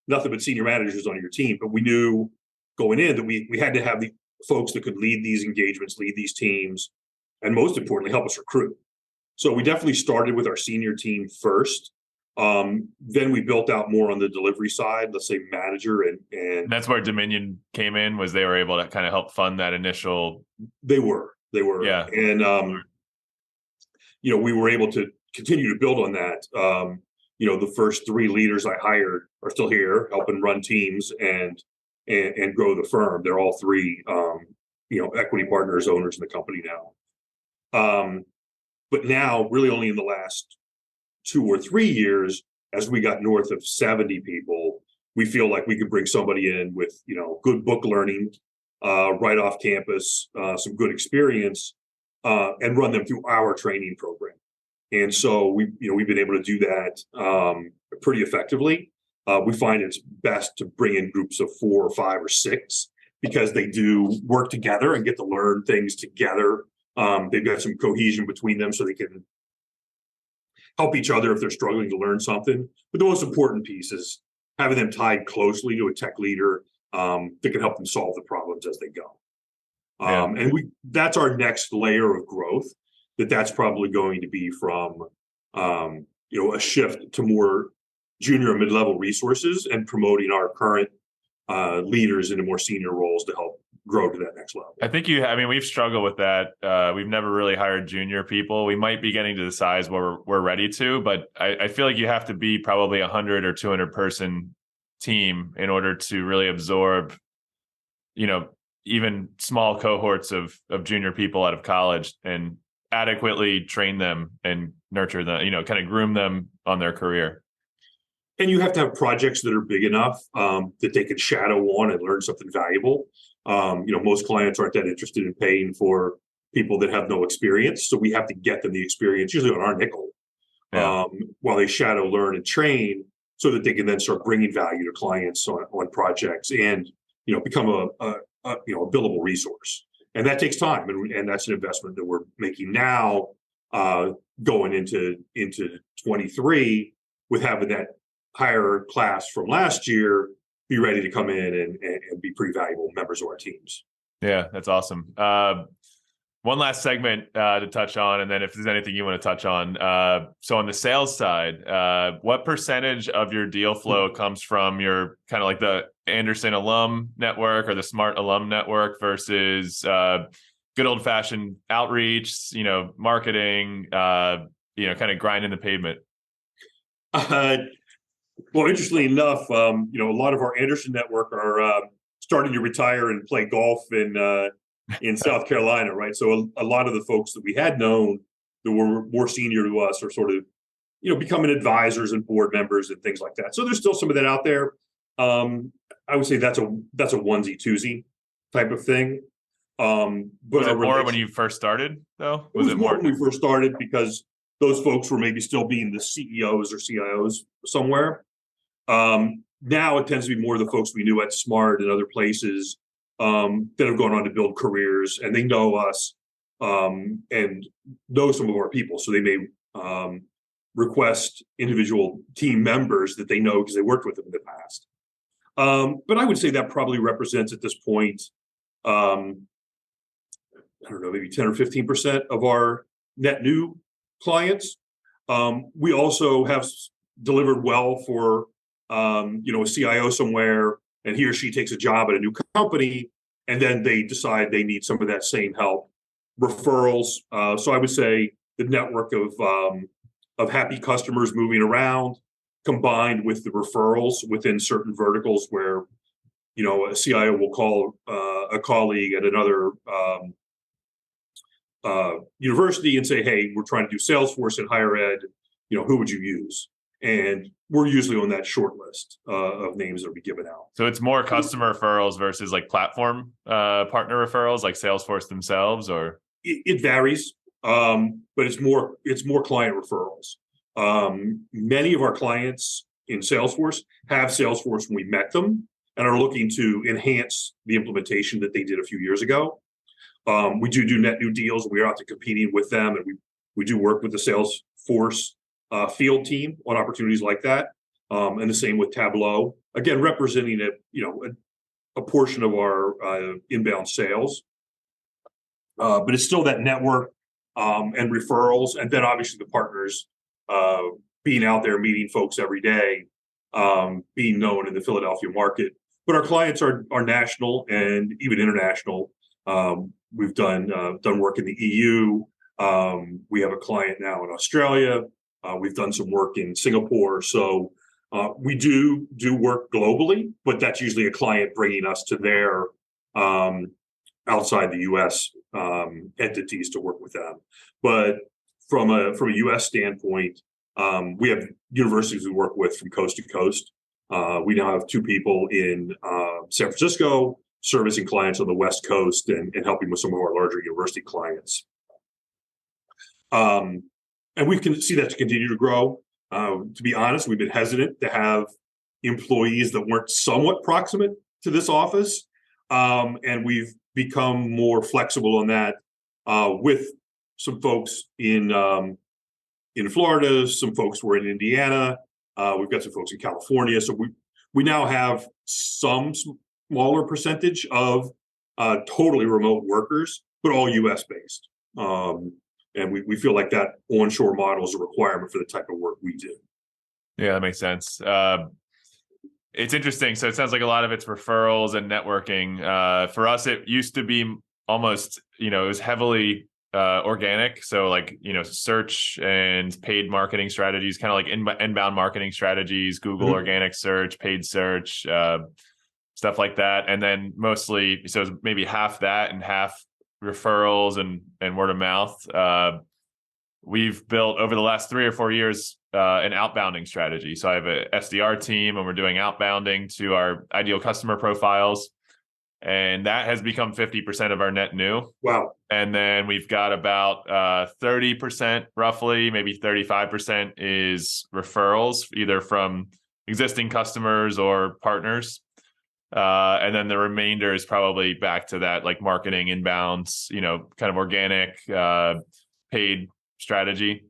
nothing but senior managers on your team. But we knew going in that we had to have the folks that could lead these engagements, lead these teams, and most importantly, help us recruit. So we definitely started with our senior team first. Then we built out more on the delivery side, let's say manager and that's where Dominion came in, was they were able to kind of help fund that initial. They were. Yeah. And, we were able to continue to build on that. The first 3 leaders I hired are still here helping run teams and grow the firm. They're all 3, equity partners, owners in the company now. But now really only in the last 2 or 3 years, as we got north of 70 people, we feel like we could bring somebody in with, good book learning, right off campus, some good experience, and run them through our training program. And so we've been able to do that pretty effectively. We find it's best to bring in groups of 4 or 5 or 6 because they do work together and get to learn things together. They've got some cohesion between them so they can help each other if they're struggling to learn something. But the most important piece is having them tied closely to a tech leader that can help them solve the problems as they go. And that's our next layer of growth. That's probably going to be from a shift to more junior and mid-level resources and promoting our current leaders into more senior roles to help grow to that next level. I think we've struggled with that. We've never really hired junior people. We might be getting to the size where we're ready to, but I feel like you have to be probably 100 or 200 person team in order to really absorb, even small cohorts of junior people out of college and adequately train them and nurture them, kind of groom them on their career. And you have to have projects that are big enough that they can shadow on and learn something valuable. Most clients aren't that interested in paying for people that have no experience. So we have to get them the experience, usually on our nickel, while they shadow, learn, and train so that they can then start bringing value to clients on projects and, become a billable resource. And that takes time. And that's an investment that we're making now going into 23 with having that higher class from last year be ready to come in and be pretty valuable members of our teams. Yeah, that's awesome. One last segment to touch on, and then if there's anything you want to touch on. So on the sales side, what percentage of your deal flow comes from your kind of like the Anderson alum network or the Smart alum network versus good old fashioned outreach, marketing, kind of grinding the pavement? Well, interestingly enough, a lot of our Anderson network are starting to retire and play golf in South Carolina, right? So a lot of the folks that we had known that were more senior to us are sort of, becoming advisors and board members and things like that. So there's still some of that out there. I would say that's a onesie twosie type of thing. But was it more when you first started, though? Was it more when we first started because those folks were maybe still being the CEOs or CIOs somewhere. Now it tends to be more the folks we knew at Smart and other places that have gone on to build careers, and they know us and know some of our people. So they may request individual team members that they know because they worked with them in the past. But I would say that probably represents at this point, I don't know, maybe 10 or 15% of our net new clients. We also have delivered well for, a CIO somewhere, and he or she takes a job at a new company, and then they decide they need some of that same help. Referrals. So I would say the network of happy customers moving around, combined with the referrals within certain verticals where, a CIO will call a colleague at another university and say, hey, we're trying to do Salesforce in higher ed, who would you use? And we're usually on that short list of names that will be given out. So it's more customer referrals versus like platform partner referrals, like Salesforce themselves, or? It varies, but it's more client referrals. Many of our clients in Salesforce have Salesforce when we met them and are looking to enhance the implementation that they did a few years ago. We do net new deals. We're out to competing with them, and we do work with the Salesforce field team on opportunities like that, and the same with Tableau. Again, representing a portion of our inbound sales, but it's still that network and referrals, and then obviously the partners being out there meeting folks every day, being known in the Philadelphia market. But our clients are national and even international. We've done work in the EU. We have a client now in Australia. We've done some work in Singapore. So we do work globally, but that's usually a client bringing us to their outside the U.S. Entities to work with them. But from a U.S. standpoint, We have universities we work with from coast to coast. We now have 2 people in San Francisco servicing clients on the West Coast and helping with some of our larger university clients. And we can see that to continue to grow. To be honest, we've been hesitant to have employees that weren't somewhat proximate to this office. And we've become more flexible on that with some folks in Florida, some folks were in Indiana. We've got some folks in California. So we now have some smaller percentage of totally remote workers, but all US based. And we feel like that onshore model is a requirement for the type of work we do. Yeah, that makes sense. It's interesting. So it sounds like a lot of it's referrals and networking. For us, it used to be almost, it was heavily organic. So like, search and paid marketing strategies, kind of like inbound marketing strategies, Google organic search, paid search, stuff like that. And then mostly, so it's maybe half that and half referrals and word of mouth. We've built over the last 3 or 4 years an outbounding strategy. So I have a SDR team and we're doing outbounding to our ideal customer profiles. And that has become 50% of our net new. Wow. And then we've got about 30% roughly, maybe 35% is referrals, either from existing customers or partners. And then the remainder is probably back to that like marketing inbounds, kind of organic paid strategy.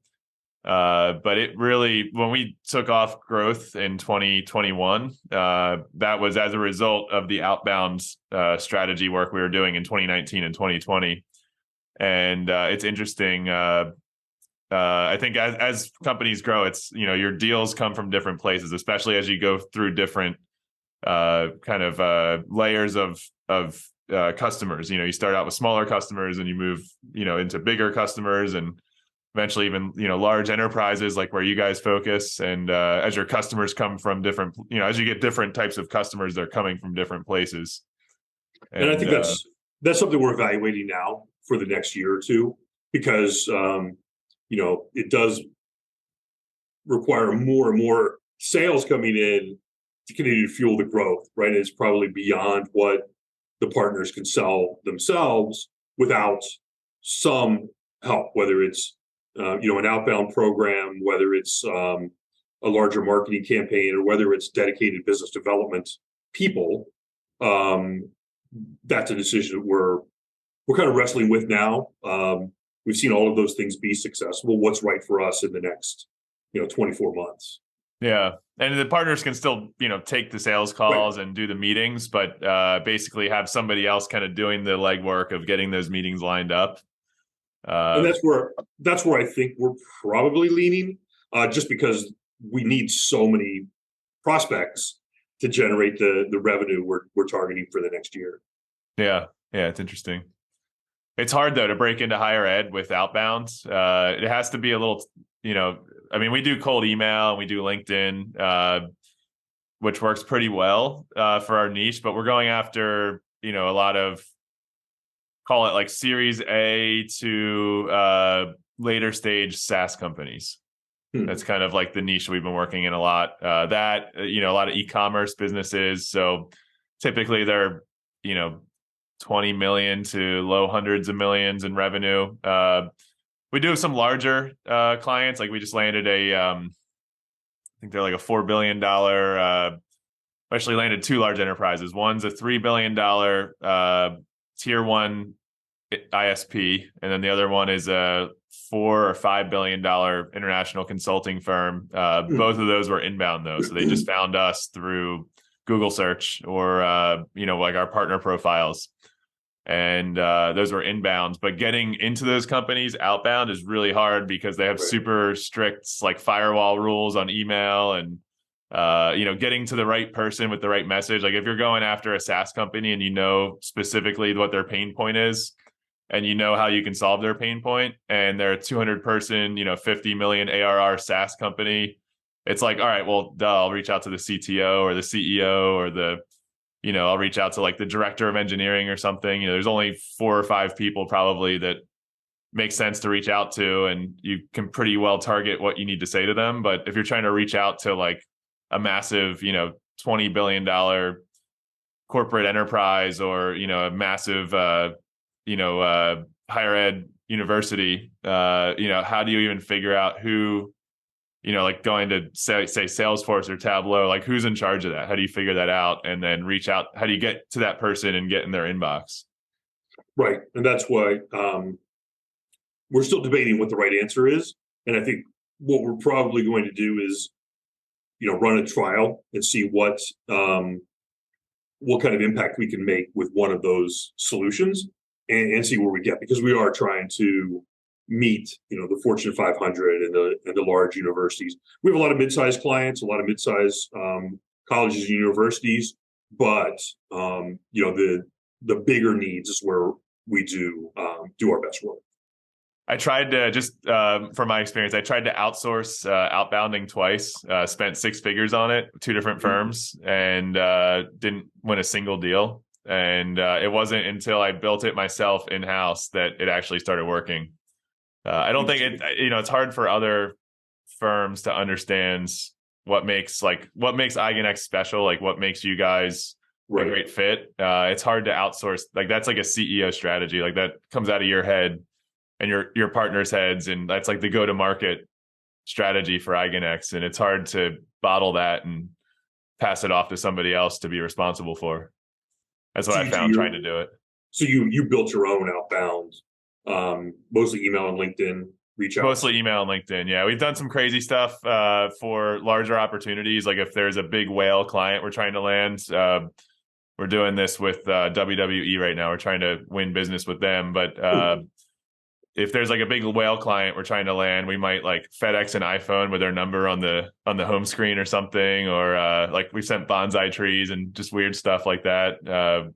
But it really, when we took off growth in 2021, that was as a result of the outbound strategy work we were doing in 2019 and 2020. And it's interesting. I think as companies grow, it's, your deals come from different places, especially as you go through different kind of layers of customers. You start out with smaller customers and you move, into bigger customers and eventually even, large enterprises like where you guys focus. And as your customers come from different, as you get different types of customers, they're coming from different places. And I think that's something we're evaluating now for the next year or two, because, it does require more and more sales coming in to continue to fuel the growth, right? And it's probably beyond what the partners can sell themselves without some help, whether it's an outbound program, whether it's a larger marketing campaign, or whether it's dedicated business development people. That's a decision that we're kind of wrestling with now. We've seen all of those things be successful. What's right for us in the next 24 months? Yeah. And the partners can still, take the sales calls and do the meetings, but basically have somebody else kind of doing the legwork of getting those meetings lined up. And that's where I think we're probably leaning, just because we need so many prospects to generate the revenue we're targeting for the next year. Yeah. Yeah. It's interesting. It's hard though to break into higher ed with outbounds. It has to be a little, we do cold email and we do LinkedIn, which works pretty well for our niche, but we're going after, a lot of, call it like Series A to later stage SaaS companies. That's kind of like the niche we've been working in a lot. A lot of e-commerce businesses. So typically they're, 20 million to low hundreds of millions in revenue. We do have some larger clients. Like we just landed I think they're like a $4 billion, actually landed 2 large enterprises. One's a $3 billion tier 1 ISP, and then the other one is a $4 or $5 billion international consulting firm. Both of those were inbound though, so they just found us through Google search or like our partner profiles, and those were inbounds. But getting into those companies outbound is really hard because they have super strict like firewall rules on email, and getting to the right person with the right message. Like if you're going after a SaaS company and specifically what their pain point is, and how you can solve their pain point, and they're a 200 person, 50 million ARR SaaS company, it's like, all right, well, I'll reach out to the CTO or the CEO or I'll reach out to like the director of engineering or something. There's only 4 or 5 people probably that makes sense to reach out to, and you can pretty well target what you need to say to them. But if you're trying to reach out to like a massive, $20 billion corporate enterprise, or, a massive, higher ed university, how do you even figure out who, like going to say Salesforce or Tableau, like who's in charge of that? How do you figure that out and then reach out? How do you get to that person and get in their inbox? Right. And that's why we're still debating what the right answer is. And I think what we're probably going to do is, run a trial and see what kind of impact we can make with one of those solutions, and see where we get, because we are trying to meet, the Fortune 500 and the large universities. We have a lot of mid-sized clients, a lot of mid-sized colleges and universities, but the bigger needs is where we do our best work. I tried to from my experience, I tried to outsource outbounding twice, spent 6 figures on it, 2 different firms, and didn't win a single deal. And it wasn't until I built it myself in-house that it actually started working. I don't think it's hard for other firms to understand what makes Eigen X special, like what makes you guys a great fit. It's hard to outsource. Like that's like a CEO strategy, like that comes out of your head and your partner's heads, and that's like the go-to-market strategy for Eigen X, and it's hard to bottle that and pass it off to somebody else to be responsible for. That's what I found trying to do it. So you built your own outbound, mostly email and LinkedIn reach out? Mostly email and LinkedIn, yeah. We've done some crazy stuff for larger opportunities. Like if there's a big whale client we're trying to land, we're doing this with WWE right now. We're trying to win business with them. But if there's like a big whale client we're trying to land, we might like FedEx an iPhone with their number on the home screen or something, or like we sent bonsai trees and just weird stuff like that,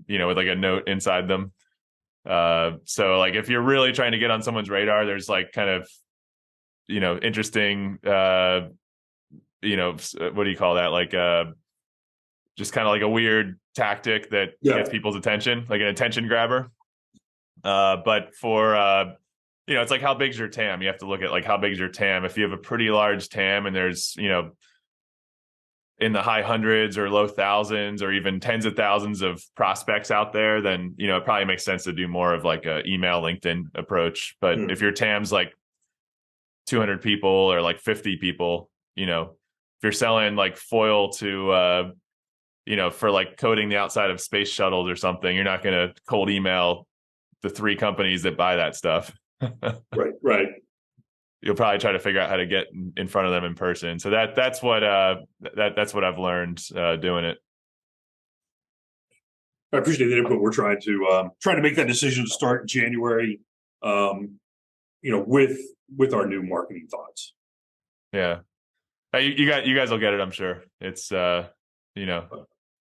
with like a note inside them. So like if you're really trying to get on someone's radar, there's like kind of, interesting, what do you call that? Like just kind of like a weird tactic that gets people's attention, like an attention grabber. But for it's like, how big's your TAM? You have to look at like, how big's your TAM? If you have a pretty large TAM and there's, in the high hundreds or low thousands or even tens of thousands of prospects out there, then, it probably makes sense to do more of like a email LinkedIn approach. But if your TAM's like 200 people or like 50 people, if you're selling like foil to, for like coating the outside of space shuttles or something, you're not going to cold email the 3 companies that buy that stuff. Right. You'll probably try to figure out how to get in front of them in person. So that's what that's what I've learned doing it. I appreciate that input. We're trying to make that decision to start in January, with our new marketing thoughts. Yeah, you guys will get it. I'm sure it's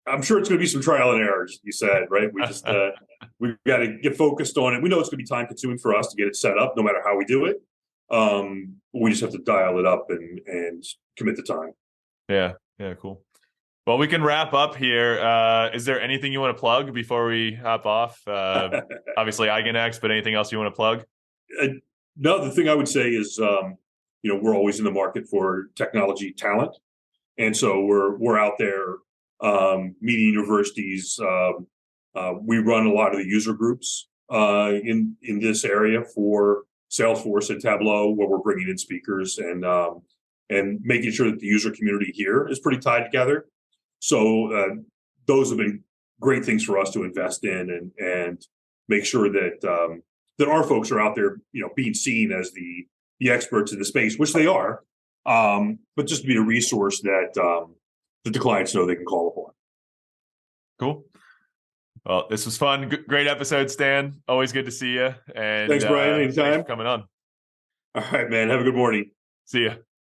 I'm sure it's going to be some trial and errors. You said, right? We just we've got to get focused on it. We know it's going to be time consuming for us to get it set up, no matter how we do it. We just have to dial it up and commit the time. Yeah, cool. Well, we can wrap up here. Is there anything you want to plug before we hop off? Obviously Eigen X, but anything else you want to plug? No, the thing I would say is, we're always in the market for technology talent, and so we're out there meeting universities. We run a lot of the user groups in this area for Salesforce and Tableau, where we're bringing in speakers and making sure that the user community here is pretty tied together. So those have been great things for us to invest in and make sure that that our folks are out there, being seen as the experts in the space, which they are, but just to be a resource that that the clients know they can call upon. Cool. Well, this was fun. Great episode, Stan. Always good to see you. And thanks, Brian. Anytime. Thanks for coming on. All right, man. Have a good morning. See ya.